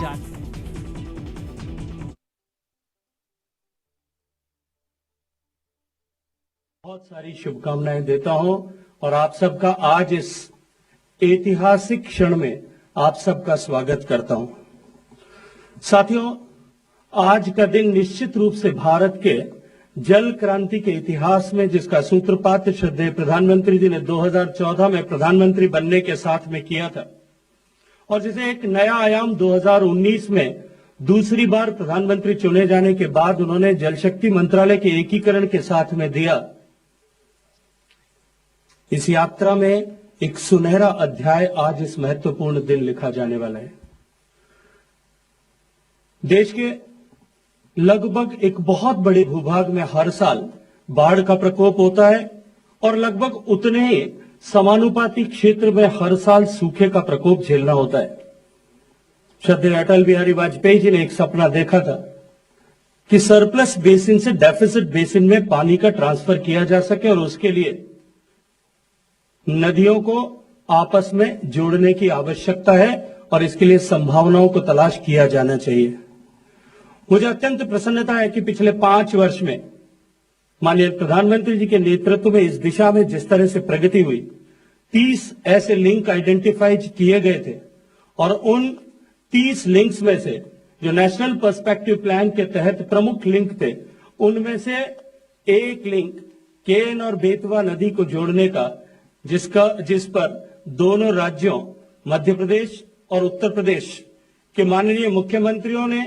जाने। बहुत सारी शुभकामनाएं देता हूं और आप सबका आज इस ऐतिहासिक क्षण में आप सबका स्वागत करता हूं। साथियों, आज का दिन निश्चित रूप से भारत के जल क्रांति के इतिहास में, जिसका सूत्रपात श्रद्धेय प्रधानमंत्री जी ने 2014 में प्रधानमंत्री बनने के साथ में किया था और जिसे एक नया आयाम 2019 में दूसरी बार प्रधानमंत्री चुने जाने के बाद उन्होंने जल शक्ति मंत्रालय के एकीकरण के साथ में दिया। इस यात्रा में एक सुनहरा अध्याय आज इस महत्वपूर्ण दिन लिखा जाने वाला है। देश के लगभग एक बहुत बड़े भूभाग में हर साल बाढ़ का प्रकोप होता है और लगभग उतने ही समानुपाती क्षेत्र में हर साल सूखे का प्रकोप झेलना होता है। श्रद्धेय अटल बिहारी वाजपेयी जी ने एक सपना देखा था कि सरप्लस बेसिन से डेफिसिट बेसिन में पानी का ट्रांसफर किया जा सके और उसके लिए नदियों को आपस में जोड़ने की आवश्यकता है और इसके लिए संभावनाओं को तलाश किया जाना चाहिए। मुझे अत्यंत प्रसन्नता है कि पिछले 5 वर्ष में माननीय प्रधानमंत्री जी के नेतृत्व में इस दिशा में जिस तरह से प्रगति हुई, 30 ऐसे लिंक आइडेंटिफाई किए गए थे और उन 30 लिंक्स में से जो नेशनल पर्सपेक्टिव प्लान के तहत प्रमुख लिंक थे, उनमें से एक लिंक केन और बेतवा नदी को जोड़ने का, जिस पर दोनों राज्यों मध्य प्रदेश और उत्तर प्रदेश के माननीय मुख्यमंत्रियों ने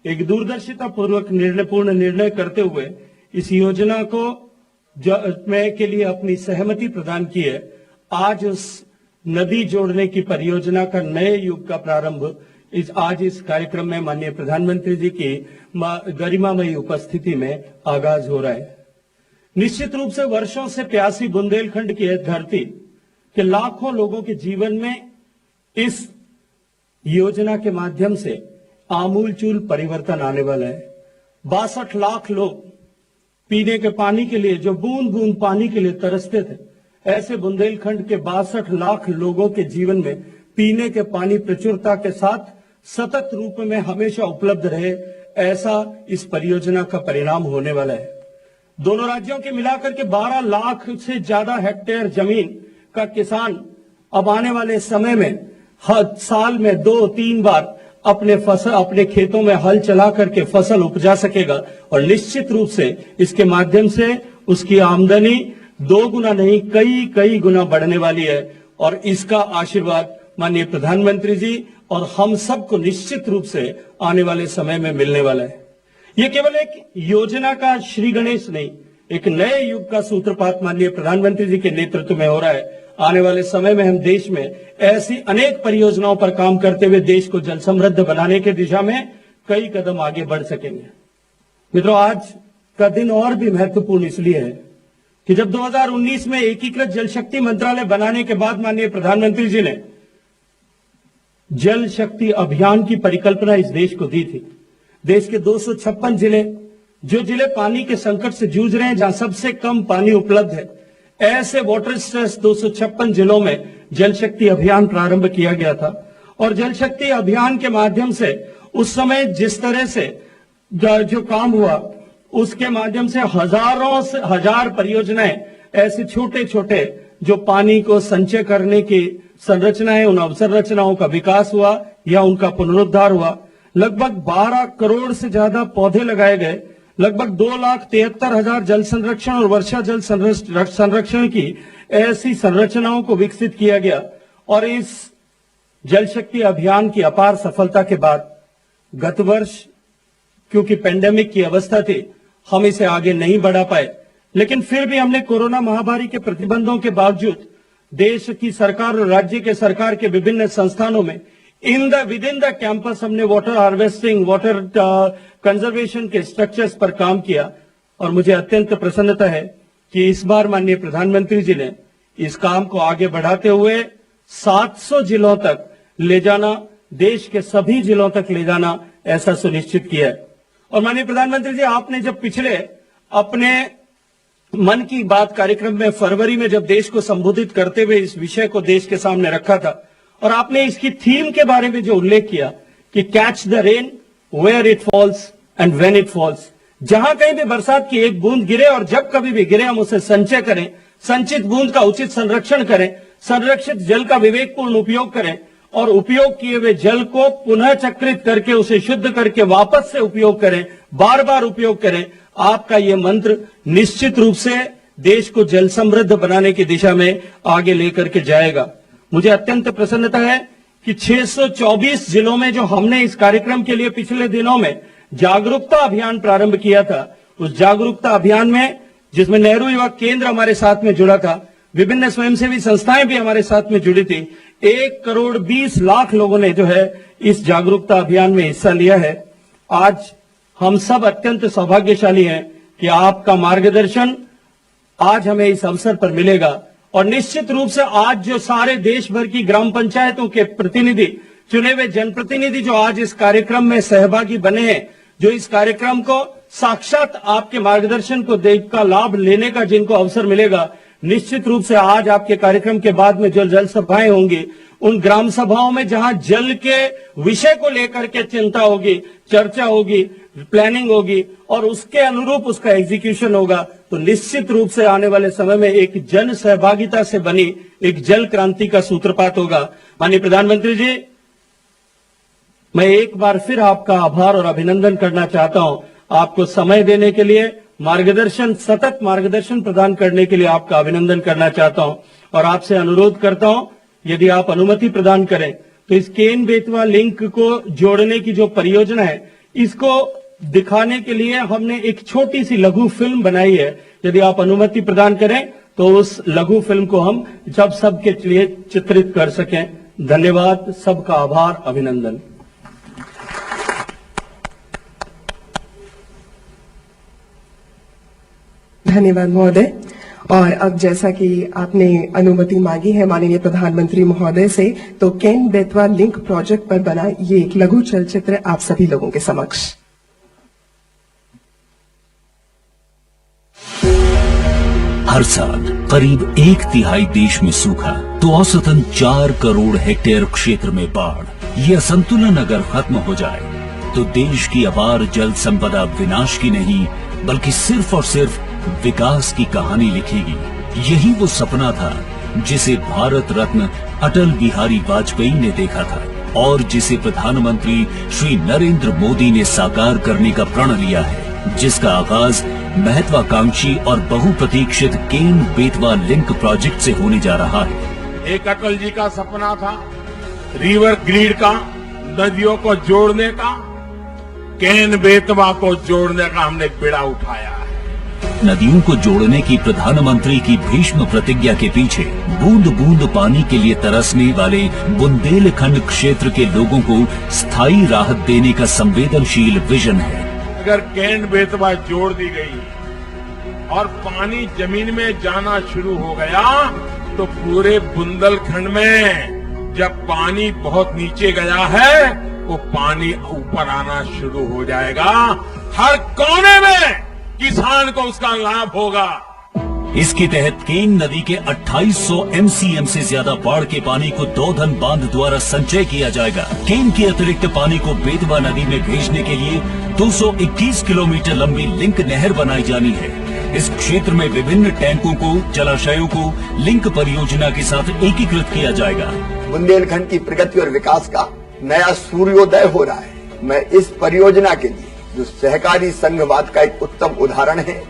एक दूरदर्शिता पूर्वक पूर्ण निर्णय करते हुए इस योजना को के लिए अपनी सहमति प्रदान की है। आज उस नदी जोड़ने की परियोजना का नए युग का प्रारंभ आज इस कार्यक्रम में माननीय प्रधानमंत्री जी की गरिमामयी उपस्थिति में आगाज हो रहा है। निश्चित रूप से वर्षों से प्यासी बुंदेलखंड की धरती के लाखों लोगों के जीवन में इस योजना के माध्यम से आमूलचूल परिवर्तन आने वाला है। 62 लाख लोग पीने के पानी के लिए, जो बूंद बूंद पानी के लिए तरसते थे, ऐसे बुंदेलखंड के 62 लाख लोगों के जीवन में पीने के पानी प्रचुरता के साथ सतत रूप में हमेशा उपलब्ध रहे, ऐसा इस परियोजना का परिणाम होने वाला है। दोनों राज्यों के मिलाकर के 12 लाख से ज्यादा हेक्टेयर जमीन का किसान अब आने वाले समय में हर साल में 2-3 बार अपने खेतों में हल चला करके फसल उपजा सकेगा और निश्चित रूप से इसके माध्यम से उसकी आमदनी 2 गुना नहीं कई गुना बढ़ने वाली है और इसका आशीर्वाद माननीय प्रधानमंत्री जी और हम सबको निश्चित रूप से आने वाले समय में मिलने वाला है। ये केवल एक योजना का श्री गणेश नहीं, एक नए युग का सूत्रपात माननीय प्रधानमंत्री जी के नेतृत्व में हो रहा है। आने वाले समय में हम देश में ऐसी अनेक परियोजनाओं पर काम करते हुए देश को जल समृद्ध बनाने की दिशा में कई कदम आगे बढ़ सकेंगे। मित्रों, आज का दिन और भी महत्वपूर्ण इसलिए है कि जब 2019 में एकीकृत जल शक्ति मंत्रालय बनाने के बाद माननीय प्रधानमंत्री जी ने जल शक्ति अभियान की परिकल्पना इस देश को दी थी। देश के 256 जिले, जो जिले पानी के संकट से जूझ रहे हैं, जहां सबसे कम पानी उपलब्ध है, ऐसे वाटर स्ट्रेस 256 जिलों में जल शक्ति अभियान प्रारंभ किया गया था और जल शक्ति अभियान के माध्यम से उस समय जिस तरह से जो काम हुआ, उसके माध्यम से हजार परियोजनाएं, ऐसे छोटे छोटे जो पानी को संचय करने की संरचनाएं, उन अवसंरचनाओं का विकास हुआ या उनका पुनरुद्धार हुआ। लगभग 12 करोड़ से ज्यादा पौधे लगाए गए, लगभग 2,73,000 जल संरक्षण और वर्षा जल संरक्षण की ऐसी संरचनाओं को विकसित किया गया और इस जल शक्ति अभियान की अपार सफलता के बाद गत वर्ष, क्योंकि पेंडेमिक की अवस्था थी, हम इसे आगे नहीं बढ़ा पाए, लेकिन फिर भी हमने कोरोना महामारी के प्रतिबंधों के बावजूद देश की सरकार और राज्य के सरकार के विभिन्न संस्थानों में विद इन द कैंपस हमने वाटर हार्वेस्टिंग, वाटर कंजर्वेशन के स्ट्रक्चर्स पर काम किया और मुझे अत्यंत प्रसन्नता है कि इस बार माननीय प्रधानमंत्री जी ने इस काम को आगे बढ़ाते हुए 700 जिलों तक ले जाना, देश के सभी जिलों तक ले जाना, ऐसा सुनिश्चित किया है। और माननीय प्रधानमंत्री जी, आपने जब पिछले अपने मन की बात कार्यक्रम में फरवरी में जब देश को संबोधित करते हुए इस विषय को देश के सामने रखा था और आपने इसकी थीम के बारे में जो उल्लेख किया कि catch the rain where it falls and when it falls. जहां कहीं भी बरसात की एक बूंद गिरे और जब कभी भी गिरे हम उसे संचय करें, संचित बूंद का उचित संरक्षण करें, संरक्षित जल का विवेकपूर्ण उपयोग करें और उपयोग किए हुए जल को पुनः चक्रित करके उसे शुद्ध करके वापस से उपयोग करें, बार बार उपयोग करें। आपका यह मंत्र निश्चित रूप से देश को जल समृद्ध बनाने की दिशा में आगे लेकर के जाएगा। मुझे अत्यंत प्रसन्नता है कि 624 जिलों में जो हमने इस कार्यक्रम के लिए पिछले दिनों में जागरूकता अभियान प्रारंभ किया था, उस जागरूकता अभियान में जिसमें नेहरू युवा केंद्र हमारे साथ में जुड़ा था, विभिन्न स्वयंसेवी संस्थाएं भी हमारे साथ में जुड़ी थी, 1,20,00,000 लोगों ने जो है इस जागरूकता अभियान में हिस्सा लिया है। आज हम सब अत्यंत सौभाग्यशाली हैं कि आपका मार्गदर्शन आज हमें इस अवसर पर मिलेगा और निश्चित रूप से आज जो सारे देश भर की ग्राम पंचायतों के प्रतिनिधि, चुने हुए जनप्रतिनिधि जो आज इस कार्यक्रम में सहभागी बने हैं, जो इस कार्यक्रम को साक्षात आपके मार्गदर्शन को देख का लाभ लेने का जिनको अवसर मिलेगा, निश्चित रूप से आज आपके कार्यक्रम के बाद में जो जल सभाएं होंगी, उन ग्राम सभाओं में जहां जल के विषय को लेकर के चिंता होगी, चर्चा होगी, प्लानिंग होगी और उसके अनुरूप उसका एग्जीक्यूशन होगा, तो निश्चित रूप से आने वाले समय में एक जन सहभागिता से बनी एक जल क्रांति का सूत्रपात होगा। माननीय प्रधानमंत्री जी, मैं एक बार फिर आपका आभार और अभिनंदन करना चाहता हूं। आपको समय देने के लिए, मार्गदर्शन, सतत मार्गदर्शन प्रदान करने के लिए आपका अभिनंदन करना चाहता हूं और आपसे अनुरोध करता हूं, यदि आप अनुमति प्रदान करें तो इस केन बेतवा लिंक को जोड़ने की जो परियोजना है, इसको दिखाने के लिए हमने एक छोटी सी लघु फिल्म बनाई है। यदि आप अनुमति प्रदान करें तो उस लघु फिल्म को हम जब सबके लिए चित्रित कर सकें। धन्यवाद, सबका आभार, अभिनंदन। धन्यवाद महोदय। और अब जैसा कि आपने अनुमति मांगी है माननीय प्रधानमंत्री महोदय से, तो केन बेतवा लिंक प्रोजेक्ट पर बना ये एक लघु चलचित्र आप सभी लोगों के समक्ष। हर साल करीब 1/3 देश में सूखा तो औसतन 4 करोड़ हेक्टेयर क्षेत्र में बाढ़। यह असंतुलन अगर खत्म हो जाए तो देश की अपार जल संपदा विनाश की नहीं बल्कि सिर्फ और सिर्फ विकास की कहानी लिखेगी। यही वो सपना था जिसे भारत रत्न अटल बिहारी वाजपेयी ने देखा था और जिसे प्रधानमंत्री श्री नरेंद्र मोदी ने साकार करने का प्रण लिया है, जिसका आगाज महत्वाकांक्षी और बहुप्रतीक्षित केन बेतवा लिंक प्रोजेक्ट से होने जा रहा है। एक अटल जी का सपना था रिवर ग्रिड का, नदियों को जोड़ने का, केन बेतवा को जोड़ने का हमने बेड़ा उठाया है। नदियों को जोड़ने की प्रधानमंत्री की भीष्म प्रतिज्ञा के पीछे बूंद बूंद पानी के लिए तरसने वाले बुंदेलखंड क्षेत्र के लोगों को स्थायी राहत देने का संवेदनशील विजन है। अगर केन बेतवा जोड़ दी गई और पानी जमीन में जाना शुरू हो गया तो पूरे बुंदेलखंड में जब पानी बहुत नीचे गया है वो पानी ऊपर आना शुरू हो जाएगा। हर कोने में किसान को उसका लाभ होगा। इसके तहत केन नदी के 2800 MCM से ज्यादा बाढ़ के पानी को दौधन बांध द्वारा संचय किया जाएगा। केन के अतिरिक्त पानी को बेतवा नदी में भेजने के लिए 221 किलोमीटर लंबी लिंक नहर बनाई जानी है। इस क्षेत्र में विभिन्न टैंकों को, जलाशयों को लिंक परियोजना के साथ एकीकृत किया जाएगा। बुंदेलखंड की प्रगति और विकास का नया सूर्योदय हो रहा है। मैं इस परियोजना के लिए जो सहकारी संघवाद का एक उत्तम उदाहरण है,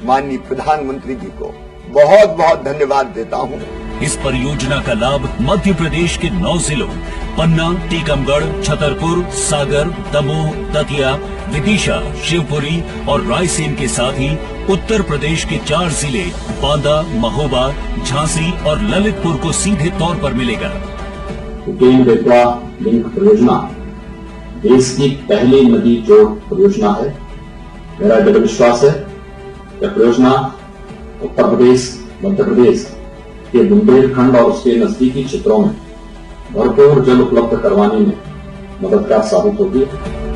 माननीय प्रधानमंत्री जी को बहुत बहुत धन्यवाद देता हूं। इस परियोजना का लाभ मध्य प्रदेश के 9 जिलों पन्ना, टीकमगढ़, छतरपुर, सागर, दमोह, दतिया, विदिशा, शिवपुरी और रायसेन के साथ ही उत्तर प्रदेश के 4 जिले बांदा, महोबा, झांसी और ललितपुर को सीधे तौर पर मिलेगा। केन बेतवा लिंक परियोजना देश की पहली नदी जोड़ परियोजना है। मेरा दृढ़ विश्वास है यह परियोजना उत्तर प्रदेश, मध्य प्रदेश के बुंदेलखंड और उसके नजदीकी क्षेत्रों में भरपूर जल उपलब्ध करवाने में मददगार साबित होगी।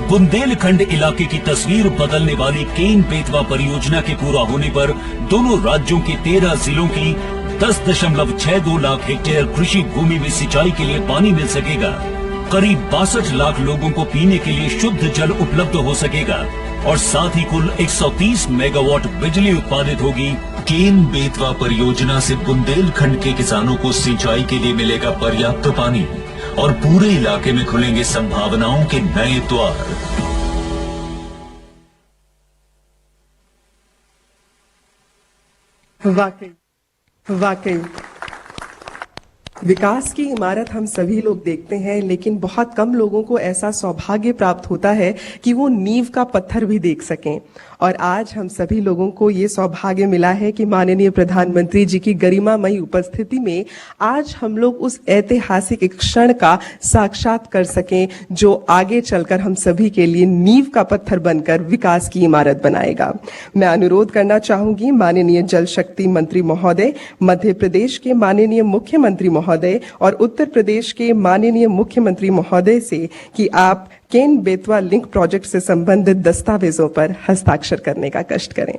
बुंदेलखंड इलाके की तस्वीर बदलने वाली केन बेतवा परियोजना के पूरा होने पर दोनों राज्यों के 13 जिलों की 10.62 लाख हेक्टेयर कृषि भूमि में सिंचाई के लिए पानी मिल सकेगा। करीब 62 लाख लोगों को पीने के लिए शुद्ध जल उपलब्ध हो सकेगा और साथ ही कुल 130 मेगावाट बिजली उत्पादित होगी। केन बेतवा परियोजना से बुंदेलखंड के किसानों को सिंचाई के लिए मिलेगा पर्याप्त पानी और पूरे इलाके में खुलेंगे संभावनाओं के नए द्वार। वाकई विकास की इमारत हम सभी लोग देखते हैं, लेकिन बहुत कम लोगों को ऐसा सौभाग्य प्राप्त होता है कि वो नींव का पत्थर भी देख सकें। और आज हम सभी लोगों को ये सौभाग्य मिला है कि माननीय प्रधानमंत्री जी की गरिमामयी उपस्थिति में आज हम लोग उस ऐतिहासिक क्षण का साक्षात कर सकें जो आगे चलकर हम सभी के लिए नींव का पत्थर बनकर विकास की इमारत बनाएगा। मैं अनुरोध करना चाहूंगी माननीय जल शक्ति मंत्री महोदय, मध्य प्रदेश के माननीय मुख्यमंत्री महोदय और उत्तर प्रदेश के माननीय मुख्यमंत्री महोदय से कि आप केन बेतवा लिंक प्रोजेक्ट से संबंधित दस्तावेजों पर हस्ताक्षर करने का कष्ट करें।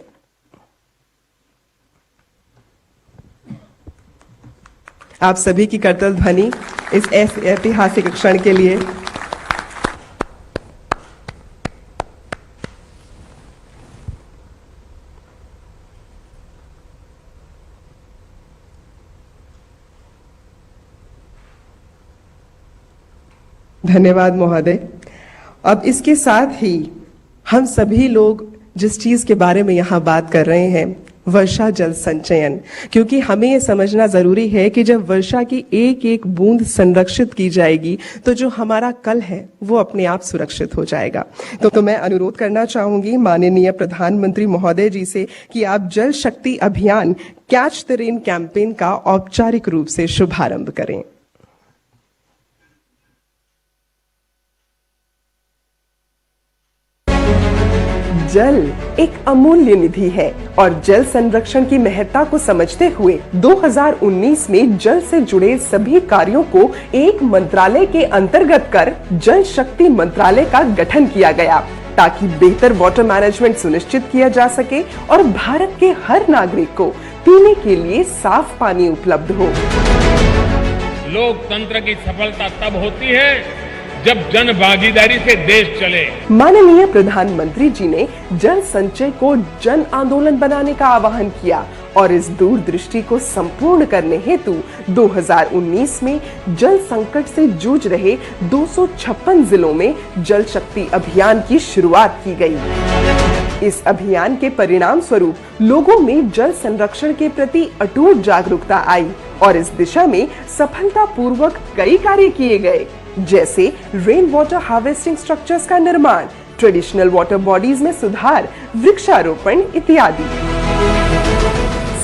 आप सभी की करतल ध्वनि इस ऐतिहासिक क्षण के लिए। धन्यवाद महोदय। अब इसके साथ ही हम सभी लोग जिस चीज के बारे में यहाँ बात कर रहे हैं, वर्षा जल संचयन, क्योंकि हमें ये समझना जरूरी है कि जब वर्षा की एक एक बूंद संरक्षित की जाएगी तो जो हमारा कल है वो अपने आप सुरक्षित हो जाएगा। तो मैं अनुरोध करना चाहूंगी माननीय प्रधानमंत्री महोदय जी से कि आप जल शक्ति अभियान कैच द रेन कैंपेन का औपचारिक रूप से शुभारंभ करें। जल एक अमूल्य निधि है और जल संरक्षण की महत्ता को समझते हुए 2019 में जल से जुड़े सभी कार्यों को एक मंत्रालय के अंतर्गत कर जल शक्ति मंत्रालय का गठन किया गया ताकि बेहतर वाटर मैनेजमेंट सुनिश्चित किया जा सके और भारत के हर नागरिक को पीने के लिए साफ पानी उपलब्ध हो। लोकतंत्र की सफलता तब होती है जब जन भागीदारी से देश चले। माननीय प्रधानमंत्री जी ने जल संचय को जन आंदोलन बनाने का आह्वान किया और इस दूरदृष्टि को संपूर्ण करने हेतु 2019 में जल संकट से जूझ रहे 256 जिलों में जल शक्ति अभियान की शुरुआत की गई। इस अभियान के परिणाम स्वरूप लोगों में जल संरक्षण के प्रति अटूट जागरूकता आई और इस दिशा में सफलतापूर्वक कई कार्य किए गए, जैसे रेन वाटर हार्वेस्टिंग स्ट्रक्चर्स का निर्माण, ट्रेडिशनल वाटर बॉडीज में सुधार, वृक्षारोपण इत्यादि।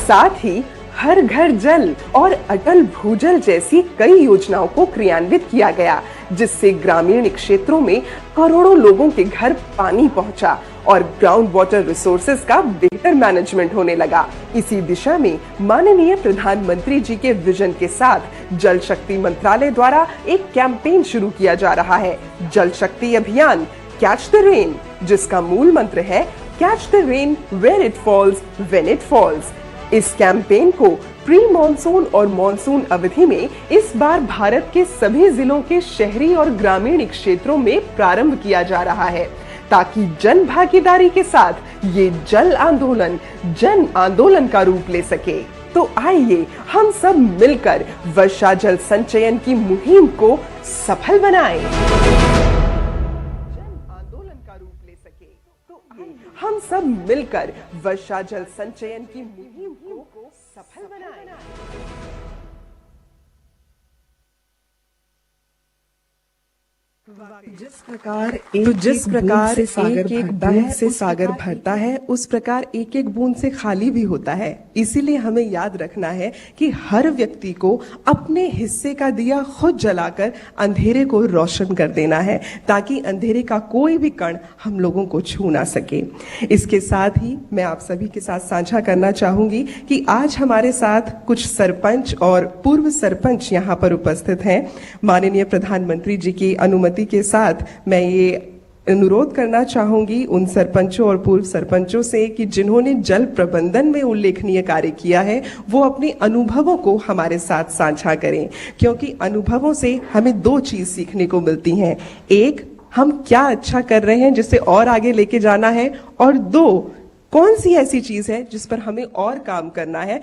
साथ ही हर घर जल और अटल भूजल जैसी कई योजनाओं को क्रियान्वित किया गया, जिससे ग्रामीण क्षेत्रों में करोड़ों लोगों के घर पानी पहुंचा और ग्राउंड वाटर रिसोर्सेज का बेहतर मैनेजमेंट होने लगा। इसी दिशा में माननीय प्रधानमंत्री जी के विजन के साथ जल शक्ति मंत्रालय द्वारा एक कैंपेन शुरू किया जा रहा है, जल शक्ति अभियान कैच द रेन, जिसका मूल मंत्र है catch the rain where it falls when it falls. इस कैंपेन को प्री मॉनसून और मॉनसून अवधि में इस बार भारत के सभी जिलों के शहरी और ग्रामीण क्षेत्रों में प्रारंभ किया जा रहा है ताकि जन भागीदारी के साथ ये जल आंदोलन जन आंदोलन का रूप ले सके। तो आइए हम सब मिलकर वर्षा जल संचयन की मुहिम को सफल बनाएं। जन आंदोलन का रूप ले सके। तो हम सब मिलकर वर्षा जल संचयन की मुहिम को सफल बनाएं। जिस प्रकार एक एक बूंद से सागर भरता है, उस प्रकार एक एक बूंद से खाली भी होता है। इसीलिए हमें याद रखना है कि हर व्यक्ति को अपने हिस्से का दिया खुद जलाकर अंधेरे को रोशन कर देना है, ताकि अंधेरे का कोई भी कण हम लोगों को छू ना सके। इसके साथ ही मैं आप सभी के साथ साझा करना चाहूंगी कि आज हमारे साथ कुछ सरपंच और पूर्व सरपंच यहाँ पर उपस्थित हैं। माननीय प्रधानमंत्री जी की अनुमति के साथ मैं ये अनुरोध करना चाहूंगी उन सरपंचों और पूर्व सरपंचों से कि जिन्होंने जल प्रबंधन में उल्लेखनीय कार्य किया है वो अपने अनुभवों को हमारे साथ साझा करें, क्योंकि अनुभवों से हमें दो चीज सीखने को मिलती हैं। एक, हम क्या अच्छा कर रहे हैं जिससे और आगे लेके जाना है, और दो, कौन सी ऐसी चीज है जिस पर हमें और काम करना है